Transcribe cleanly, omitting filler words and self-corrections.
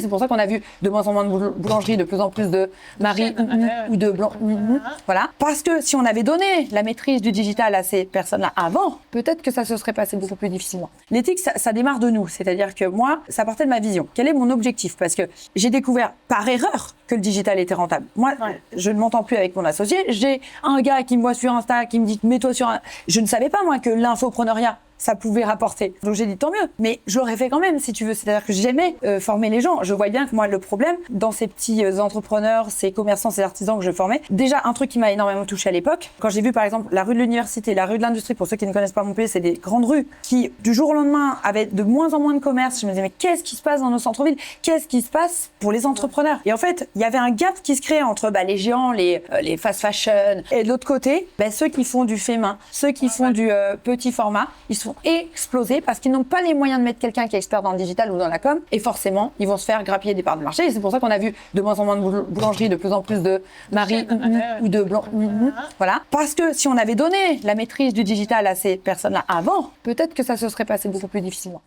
C'est pour ça qu'on a vu de moins en moins de boulangeries, de plus en plus de Marie ou de Blanc. Voilà. Parce que si on avait donné la maîtrise du digital à ces personnes-là avant, peut-être que ça se serait passé beaucoup plus difficilement. L'éthique, ça démarre de nous. C'est-à-dire que moi, ça partait de ma vision. Quel est mon objectif? Parce que j'ai découvert par erreur que le digital était rentable. Moi, je ne m'entends plus avec mon associé. J'ai un gars qui me voit sur Insta, qui me dit mets-toi sur un... Je ne savais pas, moi, que l'infopreneuriat, ça pouvait rapporter. Donc j'ai dit tant mieux, mais je l'aurais fait quand même si tu veux. C'est-à-dire que j'aimais former les gens. Je vois bien que moi le problème dans ces petits entrepreneurs, ces commerçants, ces artisans que je formais, déjà un truc qui m'a énormément touché à l'époque, quand j'ai vu par exemple la rue de l'université, la rue de l'industrie, pour ceux qui ne connaissent pas Montpellier, c'est des grandes rues qui du jour au lendemain avaient de moins en moins de commerce. Je me disais mais qu'est-ce qui se passe dans nos centres-villes? Qu'est-ce qui se passe pour les entrepreneurs? Et en fait, il y avait un gap qui se créait entre les géants, les fast fashion, et de l'autre côté, ceux qui font du fait main, ceux qui font du petit format, ils sont explosés parce qu'ils n'ont pas les moyens de mettre quelqu'un qui est expert dans le digital ou dans la com, et forcément ils vont se faire grappiller des parts de marché. Et c'est pour ça qu'on a vu de moins en moins de boulangeries, de plus en plus de Marie ou de Blanc. Voilà. Parce que si on avait donné la maîtrise du digital à ces personnes-là avant, peut-être que ça se serait passé beaucoup plus difficilement.